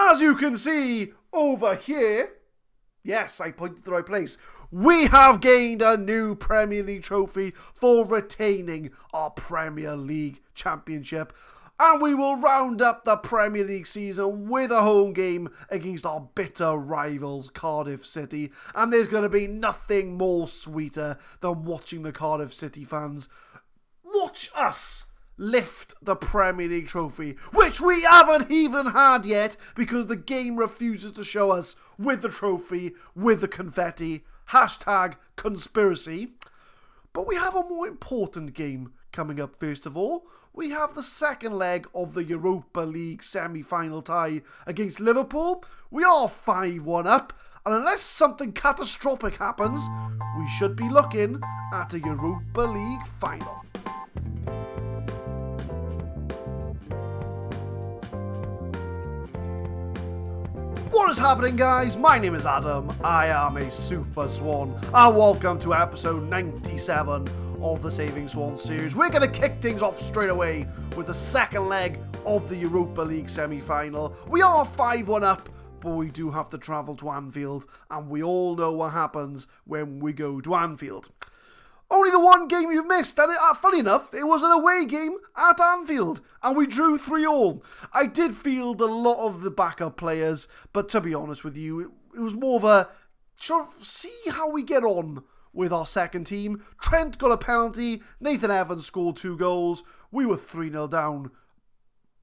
As you can see over here, yes, I pointed to the right place. We have gained a new Premier League trophy for retaining our Premier League championship. And we will round up the Premier League season with a home game against our bitter rivals, Cardiff City. And there's going to be nothing more sweeter than watching the Cardiff City fans watch us lift the Premier League trophy, which we haven't even had yet because the game refuses to show us with the trophy, with the confetti, #conspiracy. But we have a more important game coming up first of all. We have the second leg of the Europa League semi-final tie against Liverpool. We are 5-1 up, and unless something catastrophic happens, we should be looking at a Europa League final. What is happening, guys? My name is Adam. I am a Super Swan, and welcome to episode 97 of the Saving Swans series. We're going to kick things off straight away with the second leg of the Europa League semi-final. We are 5-1 up, but we do have to travel to Anfield, and we all know what happens when we go to Anfield. Only the one game you've missed, and funny enough, it was an away game at Anfield, and we drew 3-3. I did field a lot of the backup players, but to be honest with you, it was more of a sort of see how we get on with our second team. Trent got a penalty, Nathan Evans scored 2 goals, we were 3-0 down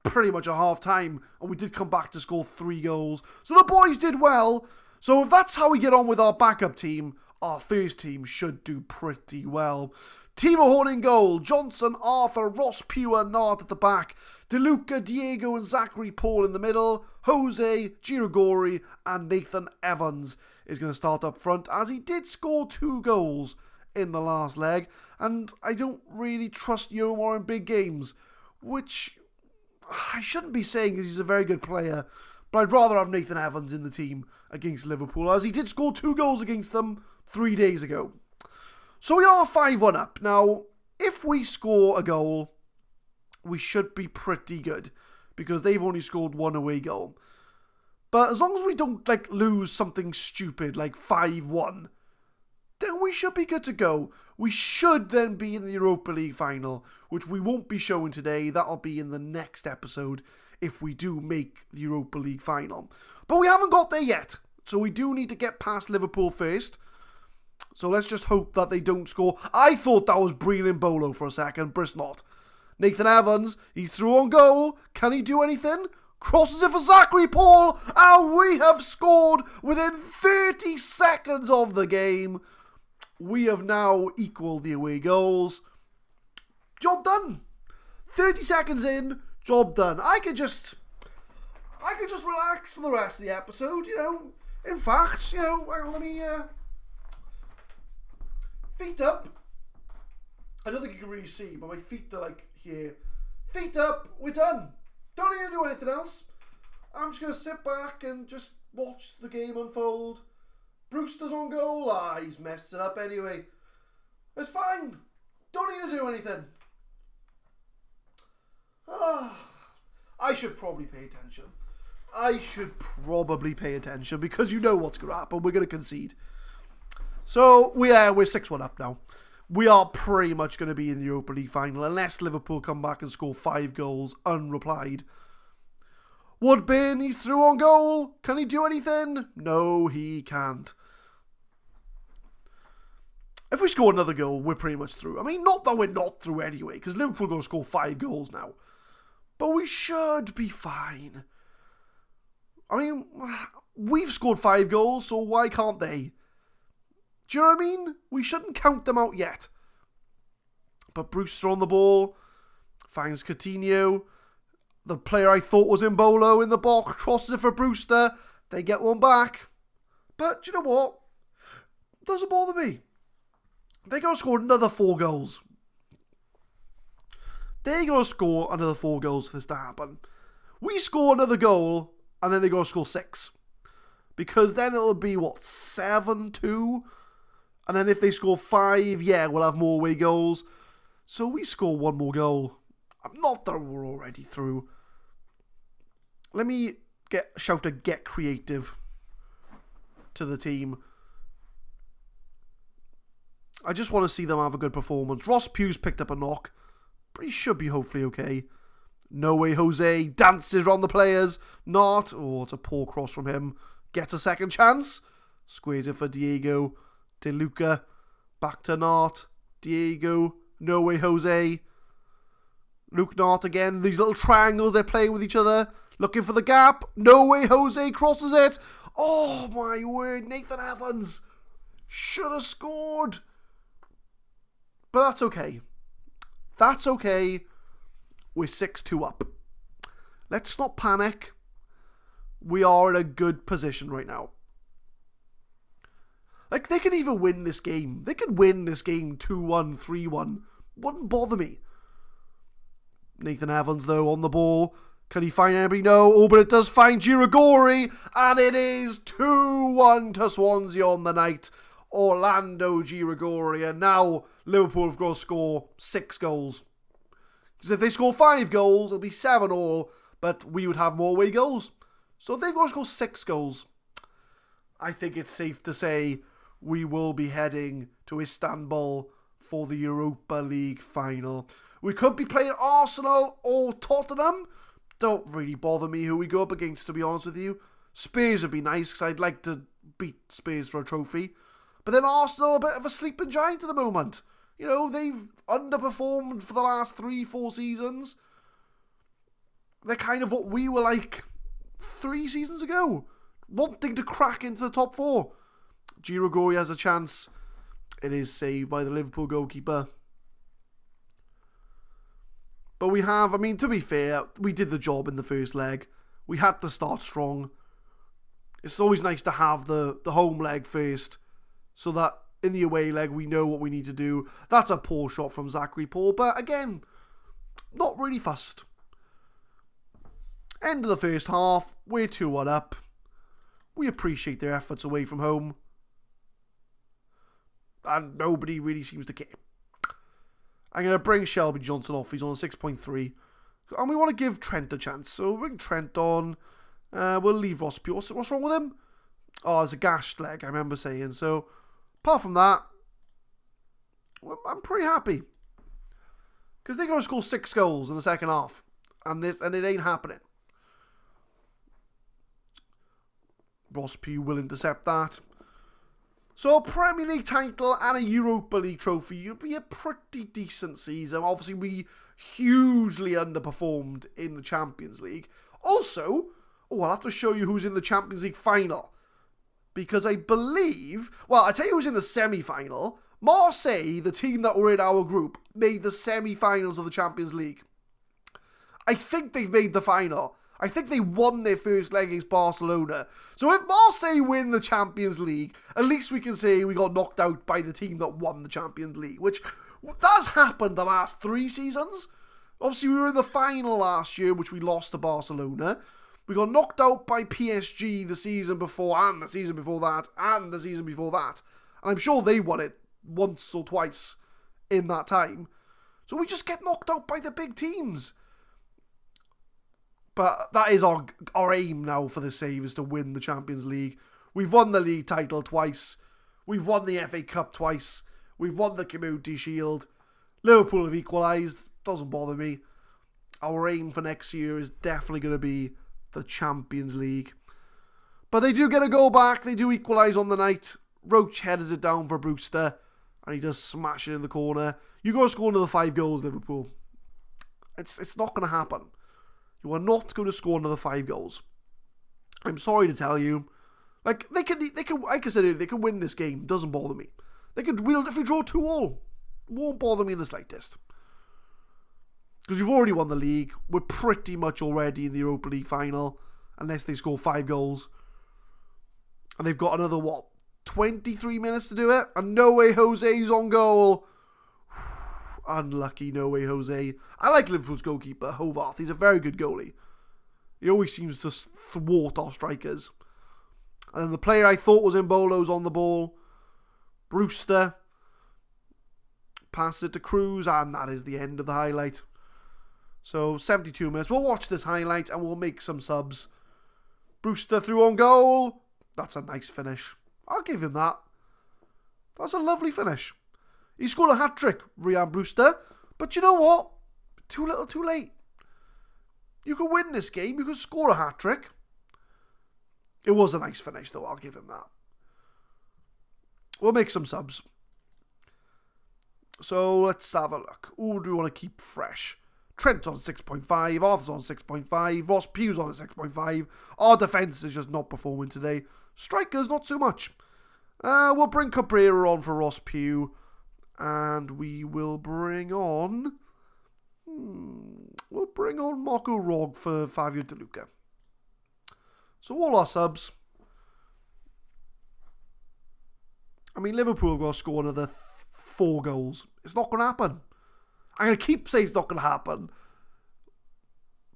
pretty much at half time, and we did come back to score 3 goals, so the boys did well. So if that's how we get on with our backup team, our first team should do pretty well. Timo Horn in goal, Johnson, Arthur, Ross Pugh and Nard at the back, DeLuca, Diego and Zachary Paul in the middle, Jose, Girigori and Nathan Evans is going to start up front, as he did score 2 goals in the last leg, and I don't really trust Yomar in big games, which I shouldn't be saying because he's a very good player, but I'd rather have Nathan Evans in the team against Liverpool, as he did score 2 goals against them 3 days ago. So we are 5-1 up. Now, if we score a goal, we should be pretty good, because they've only scored 1 away goal. But as long as we don't lose something stupid like 5-1, then we should be good to go. We should then be in the Europa League final, which we won't be showing today. That'll be in the next episode if we do make the Europa League final. But we haven't got there yet, so we do need to get past Liverpool first. So let's just hope that they don't score. I thought that was Breland Bolo for a second, but it's not. Nathan Evans, he threw on goal. Can he do anything? Crosses it for Zachary Paul, and we have scored within 30 seconds of the game. We have now equaled the away goals. Job done. 30 seconds in, job done. I could just relax for the rest of the episode, you know. In fact, you know, well, let me feet up. I don't think you can really see, but my feet are here. Feet up, we're done. Don't need to do anything else. I'm just going to sit back and just watch the game unfold. Brewster's on goal. He's messed it up anyway. It's fine. Don't need to do anything. I should probably pay attention. Because you know what's going to happen. We're going to concede. So, we're 6-1 up now. We are pretty much going to be in the Europa League final, unless Liverpool come back and score 5 goals unreplied. Woodburn, he's through on goal. Can he do anything? No, he can't. If we score another goal, we're pretty much through. I mean, not that we're not through anyway, because Liverpool are going to score 5 goals now. But we should be fine. I mean, we've scored 5 goals, so why can't they? Do you know what I mean? We shouldn't count them out yet. But Brewster on the ball, finds Coutinho. The player I thought was Mbolo in the box, crosses it for Brewster. They get one back. But do you know what? Doesn't bother me. They're going to score another 4 goals. They're going to score another 4 goals for this to happen. We score another goal, and then they're going to score 6. Because then it'll be, 7-2? And then if they score 5, we'll have more away goals. So we score 1 more goal. I'm not that we're already through. Let me get creative to the team. I just want to see them have a good performance. Ross Pugh's picked up a knock, but he should be hopefully okay. No way Jose dances around the players. Not. Oh, it's a poor cross from him. Gets a second chance. Squares it for Diego. De Luca. Back to Nart. Diego. No way Jose. Luke Nart again. These little triangles they're playing with each other. Looking for the gap. No way Jose crosses it. Oh my word. Nathan Evans should have scored. But that's okay. That's okay. We're 6-2 up. Let's not panic. We are in a good position right now. Like, they could even win this game. They could win this game 2-1, 3-1. Wouldn't bother me. Nathan Evans, though, on the ball. Can he find anybody? No. Oh, but it does find Girigori. And it is 2-1 to Swansea on the night. Orlando Girigori. And now Liverpool have got to score 6 goals. Because if they score 5 goals, it'll be 7-all. But we would have more away goals. So if they've got to score 6 goals, I think it's safe to say we will be heading to Istanbul for the Europa League Final. We could be playing Arsenal or Tottenham. Don't really bother me who we go up against, to be honest with you. Spurs would be nice because I'd like to beat Spurs for a trophy. But then Arsenal are a bit of a sleeping giant at the moment. You know, they've underperformed for the last 3-4 seasons. They're kind of what we were like 3 seasons ago. Wanting to crack into the top 4. Girigori has a chance. It is saved by the Liverpool goalkeeper. But we have, I mean, to be fair, we did the job in the first leg. We had to start strong. It's always nice to have the home leg first, so that in the away leg we know what we need to do. That's a poor shot from Zachary Paul, but again, not really fussed. End of the first half, we're 2-1 up. We appreciate their efforts away from home. And nobody really seems to care. I'm going to bring Shelby Johnson off. He's on a 6.3. And we want to give Trent a chance. So we'll bring Trent on. We'll leave Ross Pugh. What's wrong with him? Oh, it's a gashed leg, I remember saying. So, apart from that, I'm pretty happy. Because they're going to score 6 goals in the second half. And it ain't happening. Ross Pugh will intercept that. So a Premier League title and a Europa League trophy would be a pretty decent season. Obviously, we hugely underperformed in the Champions League. Also, I'll have to show you who's in the Champions League final. Because I believe, I tell you who's in the semi-final. Marseille, the team that were in our group, made the semi-finals of the Champions League. I think they've made the final. I think they won their first leg against Barcelona. So if Marseille win the Champions League, at least we can say we got knocked out by the team that won the Champions League, which that's happened the last 3 seasons. Obviously, we were in the final last year, which we lost to Barcelona. We got knocked out by PSG the season before, and the season before that, and the season before that. And I'm sure they won it once or twice in that time. So we just get knocked out by the big teams. But that is our aim now for the save, is to win the Champions League. We've won the league title twice. We've won the FA Cup twice. We've won the Community Shield. Liverpool have equalised. Doesn't bother me. Our aim for next year is definitely going to be the Champions League. But they do get a goal back. They do equalise on the night. Roach headers it down for Brewster. And he does smash it in the corner. You got to score another 5 goals, Liverpool. It's not going to happen. You are not going to score another 5 goals. I'm sorry to tell you. Like, they can, like I said earlier, they can win this game. Doesn't bother me. They could win if we draw 2-2. Won't bother me in the slightest. Because we've already won the league. We're pretty much already in the Europa League Final. Unless they score 5 goals. And they've got another, 23 minutes to do it? And no way Jose's on goal. Unlucky, no way Jose. I like Liverpool's goalkeeper, Hovarth. He's a very good goalie. He always seems to thwart our strikers. And then the player I thought was Mbolo's on the ball. Brewster. Pass it to Cruz, and that is the end of the highlight. So, 72 minutes. We'll watch this highlight and we'll make some subs. Brewster through on goal. That's a nice finish. I'll give him that. That's a lovely finish. He scored a hat-trick, Ryan Brewster. But you know what? Too little, too late. You could win this game. You could score a hat-trick. It was a nice finish, though. I'll give him that. We'll make some subs. So let's have a look. Who do we want to keep fresh? Trent on 6.5. Arthur's on 6.5. Ross Pugh's on a 6.5. Our defence is just not performing today. Strikers, not too much. We'll bring Cabrera on for Ross Pugh. And we will bring on... We'll bring on Marco Rog for Fabio De Luca. So all our subs. I mean, Liverpool have got to score another 4 goals. It's not going to happen. I'm going to keep saying it's not going to happen.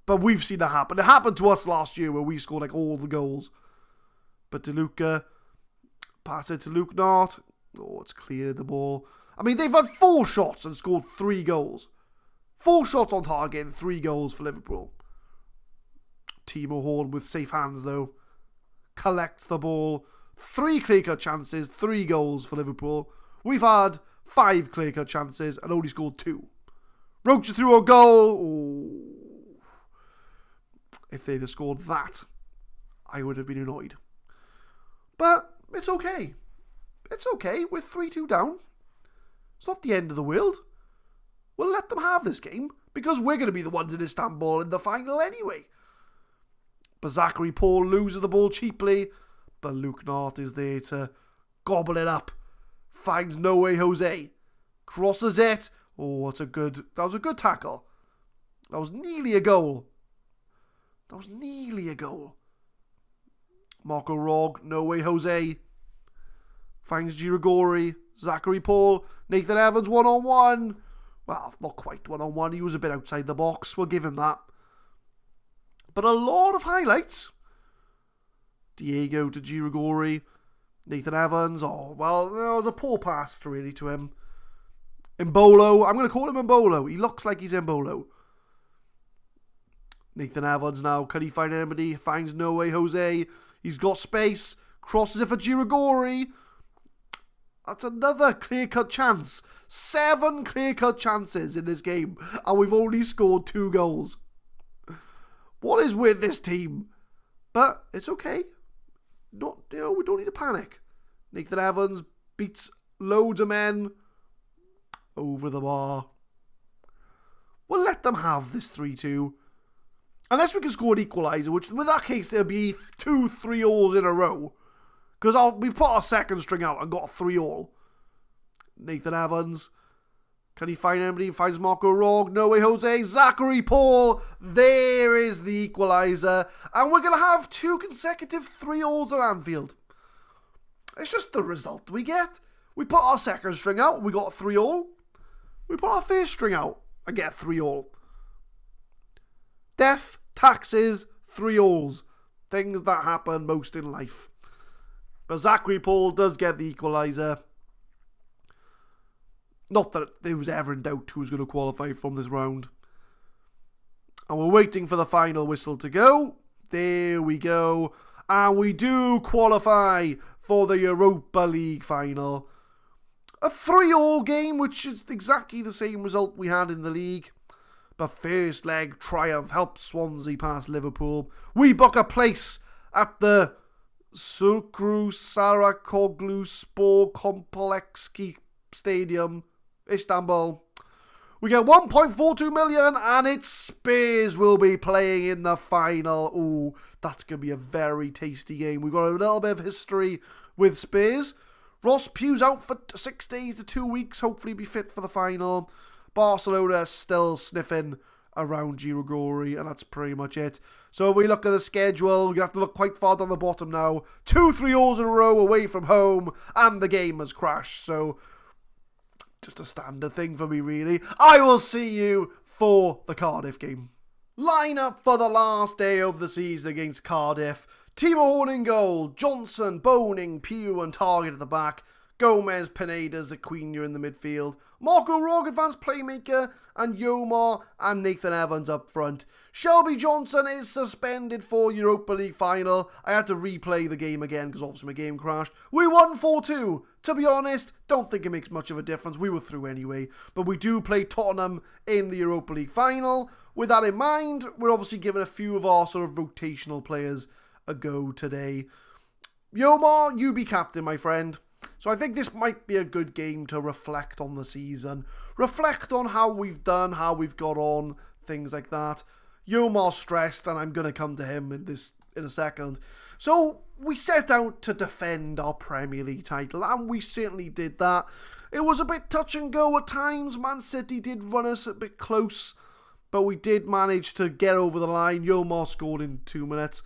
But we've seen that happen. It happened to us last year where we scored like all the goals. But De Luca, pass it to Luke Nart. Oh, it's cleared the ball. I mean, they've had 4 shots and scored 3 goals. 4 shots on target and 3 goals for Liverpool. Timo Horn with safe hands though. Collects the ball. 3 clear-cut chances, 3 goals for Liverpool. We've had 5 clear-cut chances and only scored 2. Roach through a goal. Oh. If they'd have scored that, I would have been annoyed. But it's okay. It's okay. We're 3-2 down. It's not the end of the world. We'll let them have this game because we're going to be the ones in Istanbul in the final anyway. But Zachary Paul loses the ball cheaply. But Luke Nart is there to gobble it up. Finds No Way Jose. Crosses it. Oh, that was a good tackle. That was nearly a goal. Marco Rog, No Way Jose. Finds Girigori. Zachary Paul. Nathan Evans 1-on-1. Well, not quite 1-on-1. He was a bit outside the box. We'll give him that. But a lot of highlights. Diego to Girigori. Nathan Evans. Oh, well, there was a poor pass really to him. Mbolo. I'm going to call him Mbolo. He looks like he's Mbolo. Nathan Evans now. Can he find anybody? Finds No Way Jose. He's got space. Crosses it for Girigori. That's another clear-cut chance. 7 clear-cut chances in this game. And we've only scored 2 goals. What is with this team? But it's okay. We don't need to panic. Nathan Evans beats loads of men over the bar. We'll let them have this 3-2. Unless we can score an equaliser, which in that case there'll be 2-3-alls in a row. Because we put our second string out and got a 3-all. Nathan Evans. Can he find anybody? He finds Marco Rog. No Way Jose. Zachary Paul. There is the equaliser. And we're going to have 2 consecutive 3-alls at Anfield. It's just the result we get. We put our second string out. We got a 3-all. We put our first string out and get a 3-all. Death, taxes, 3-alls. Things that happen most in life. But Zachary Paul does get the equaliser. Not that there was ever in doubt who was going to qualify from this round. And we're waiting for the final whistle to go. There we go. And we do qualify for the Europa League Final. A 3-all game, which is exactly the same result we had in the league. But first leg triumph helped Swansea past Liverpool. We book a place at the Sulkru Sarakoglu Spor Komplexki Stadium, Istanbul. We get 1.42 million and it's Spurs will be playing in the final. Ooh, that's going to be a very tasty game. We've got a little bit of history with Spurs. Ross Pugh's out for 6 days to 2 weeks. Hopefully be fit for the final. Barcelona still sniffing around Girigori, and that's pretty much it. So if we look at the schedule, we're going to have to look quite far down the bottom now. 2 3-alls in a row away from home, and the game has crashed. So just a standard thing for me, really. I will see you for the Cardiff game. Line up for the last day of the season against Cardiff. Timo Horn in goal, Johnson, Boning, Pugh and Target at the back. Gomez, Pineda, Zaquinha in the midfield. Marco Rourke, advanced playmaker. And Yomar and Nathan Evans up front. Shelby Johnson is suspended for Europa League Final. I had to replay the game again because obviously my game crashed. We won 4-2. To be honest, don't think it makes much of a difference. We were through anyway. But we do play Tottenham in the Europa League Final. With that in mind, we're obviously giving a few of our sort of rotational players a go today. Yomar, you be captain, my friend. So I think this might be a good game to reflect on the season. Reflect on how we've done, how we've got on, things like that. Yomar's stressed, and I'm going to come to him in a second. So we set out to defend our Premier League title, and we certainly did that. It was a bit touch and go at times. Man City did run us a bit close, but we did manage to get over the line. Yomar scored in 2 minutes.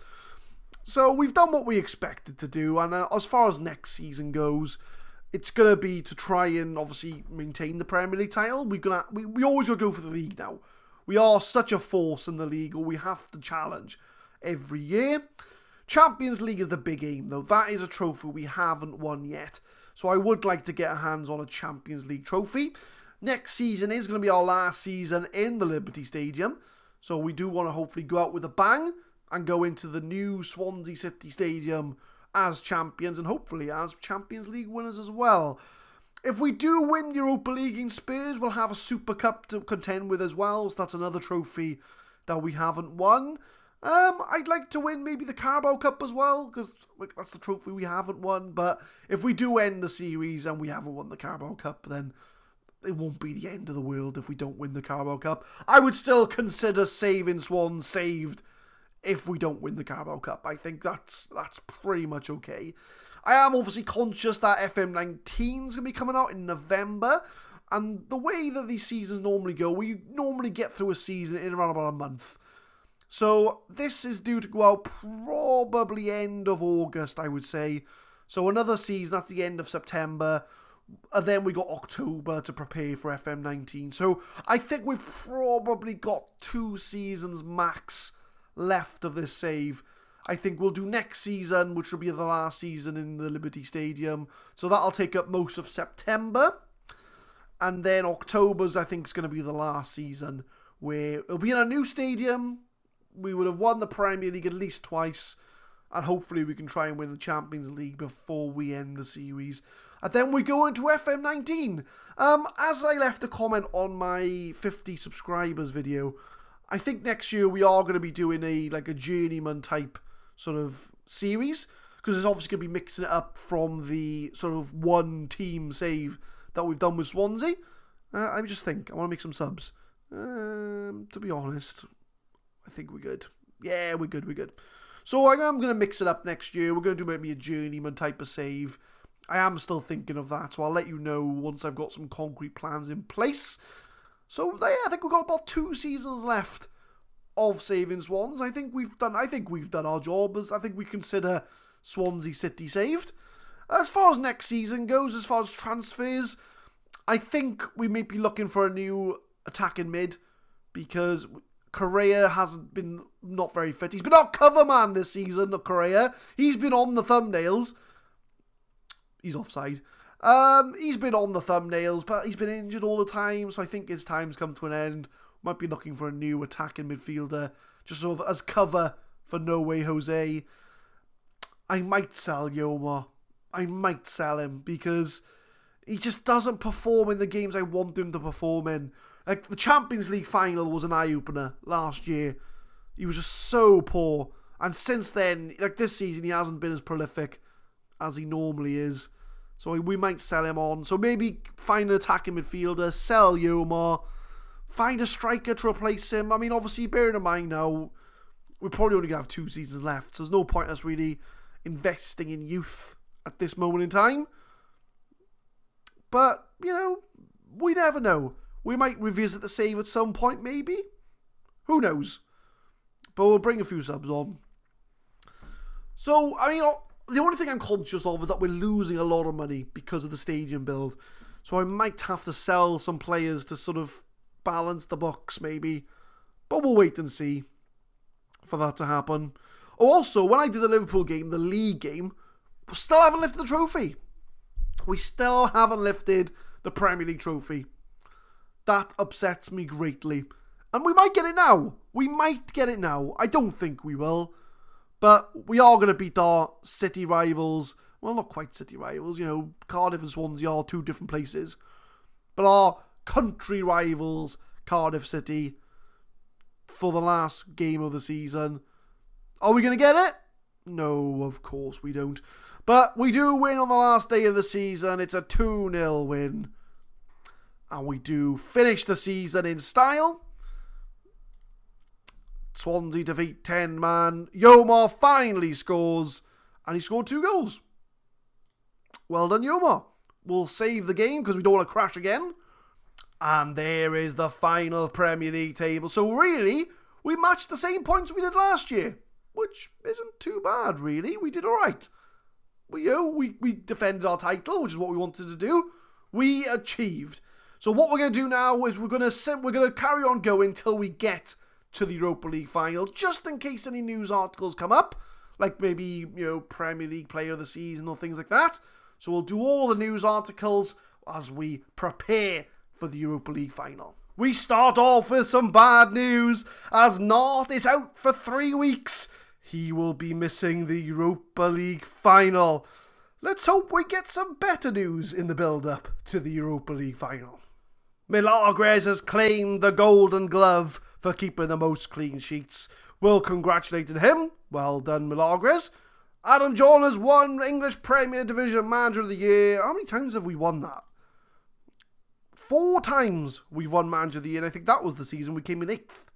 So we've done what we expected to do, and as far as next season goes, it's going to be to try and obviously maintain the Premier League title. We always got to go for the league now. We are such a force in the league, or we have to challenge every year. Champions League is the big aim, though. That is a trophy we haven't won yet. So I would like to get our hands on a Champions League trophy. Next season is going to be our last season in the Liberty Stadium. So we do want to hopefully go out with a bang and go into the new Swansea City Stadium as champions and hopefully as Champions League winners as well. If we do win the Europa League in Spurs, we'll have a Super Cup to contend with as well. So that's another trophy that we haven't won. I'd like to win maybe the Carabao Cup as well, because that's the trophy we haven't won. But if we do end the series and we haven't won the Carabao Cup, then it won't be the end of the world if we don't win the Carabao Cup. I would still consider Saving Swans saved if we don't win the Carabao Cup. I think that's pretty much okay. I am obviously conscious that FM18 is going to be coming out in November. And the way that these seasons normally go, we normally get through a season in around about a month. So this is due to go out probably end of August, I would say. So another season, that's the end of September. And then we got October to prepare for FM19. So I think we've probably got 2 seasons max left of this save. I think we'll do next season, which will be the last season in the Liberty Stadium. So that'll take up most of September. And then October's, I think, is going to be the last season, where it'll be in a new stadium. We would have won the Premier League at least twice. And hopefully we can try and win the Champions League before we end the series. And then we go into FM19. As I left a comment on my 50 subscribers video, I think next year we are going to be doing a journeyman type sort of series, because it's obviously going to be mixing it up from the sort of one team save that we've done with Swansea. I want to make some subs. To be honest, I think we're good. Yeah, we're good. So I'm going to mix it up next year. We're going to do maybe a journeyman type of save. I am still thinking of that, so I'll let you know once I've got some concrete plans in place. So yeah, I think we've got about 2 seasons left of Saving Swans. I think we've done our job. I think we consider Swansea City saved. As far as next season goes, as far as transfers, I think we may be looking for a new attacking mid, because Correa hasn't been not very fit. He's been our cover man this season, Correa. He's been on the thumbnails. He's offside. He's been on the thumbnails, but he's been injured all the time, so I think his time's come to an end. Might be looking for a new attacking midfielder, just sort of as cover for No Way Jose. I might sell Yomar. I might sell him, because he just doesn't perform in the games I want him to perform in. Like, the Champions League Final was an eye-opener last year. He was just so poor. And since then, like this season, he hasn't been as prolific as he normally is. So we might sell him on. So maybe find an attacking midfielder, sell Yomar, find a striker to replace him. I mean, obviously, bearing in mind now, we're probably only going to have 2 seasons left. So there's no point us really investing in youth at this moment in time. But, we never know. We might revisit the save at some point, maybe. Who knows? But we'll bring a few subs on. So, I mean, the only thing I'm conscious of is that we're losing a lot of money because of the stadium build. So I might have to sell some players to sort of balance the books, maybe. But we'll wait and see for that to happen. Oh, also, when I did the Liverpool game, the league game, we still haven't lifted the trophy. We still haven't lifted the Premier League trophy. That upsets me greatly. And we might get it now. We might get it now. I don't think we will. But we are going to beat our city rivals. Well, not quite city rivals. You know, Cardiff and Swansea are two different places. But our country rivals, Cardiff City, for the last game of the season. Are we going to get it? No, of course we don't. But we do win on the last day of the season. It's a 2-0 win. And we do finish the season in style. Swansea defeat 10-man. Yomar finally scores. And he scored 2 goals. Well done, Yomar. We'll save the game because we don't want to crash again. And there is the final Premier League table. So really, we matched the same points we did last year. Which isn't too bad, really. We did all right. We defended our title, which is what we wanted to do. We achieved. So what we're going to do now is we're going to carry on going till we get to the Europa League Final, just in case any news articles come up, like maybe, Premier League Player of the Season or things like that. So we'll do all the news articles as we prepare for the Europa League Final. We start off with some bad news, as Nart is out for 3 weeks. He will be missing the Europa League Final. Let's hope we get some better news in the build-up to the Europa League Final. Milagres has claimed the Golden Glove for keeping the most clean sheets. We'll congratulate him. Well done, Milagres. Adam John has won English Premier Division Manager of the Year. How many times have we won that? 4 times we've won Manager of the Year, and I think that was the season we came in 8th.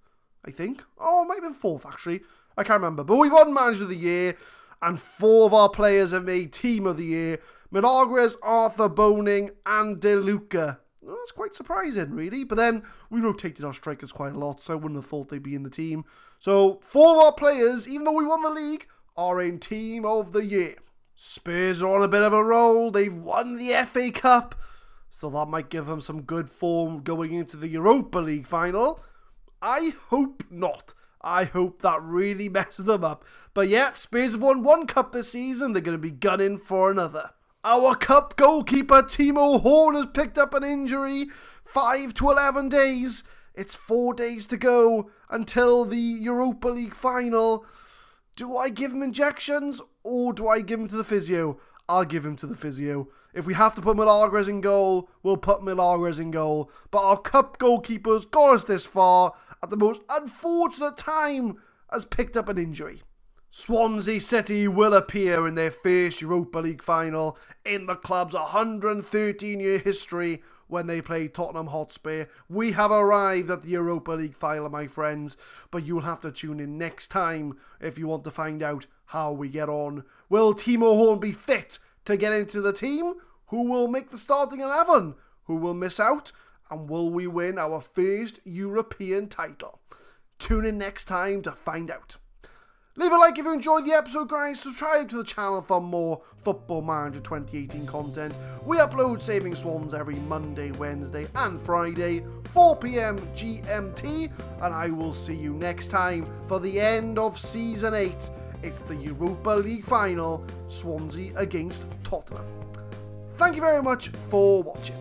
I think. Oh, it might have been 4th, actually. I can't remember. But we've won Manager of the Year, and 4 of our players have made Team of the Year. Milagres, Arthur Boning, and De Luca. Well, that's quite surprising, really. But then we rotated our strikers quite a lot, so I wouldn't have thought they'd be in the team. So 4 of our players, even though we won the league, are in Team of the Year. Spurs are on a bit of a roll. They've won the FA Cup, so that might give them some good form going into the Europa League Final. I hope not. I hope that really messes them up. But yeah, Spurs have won 1 cup this season. They're going to be gunning for another. Our cup goalkeeper, Timo Horn, has picked up an injury. 5 to 11 days. It's 4 days to go until the Europa League Final. Do I give him injections or do I give him to the physio? I'll give him to the physio. If we have to put Milagres in goal, we'll put Milagres in goal. But our cup goalkeeper's got us this far at the most unfortunate time has picked up an injury. Swansea City will appear in their first Europa League final in the club's 113-year history when they play Tottenham Hotspur. We have arrived at the Europa League final, my friends, but you'll have to tune in next time if you want to find out how we get on. Will Timo Horn be fit to get into the team? Who will make the starting 11? Who will miss out? And will we win our first European title? Tune in next time to find out. Leave a like if you enjoyed the episode, guys. Subscribe to the channel for more Football Manager 2018 content. We upload Saving Swans every Monday, Wednesday and Friday, 4 PM GMT. And I will see you next time for the end of Season 8. It's the Europa League Final, Swansea against Tottenham. Thank you very much for watching.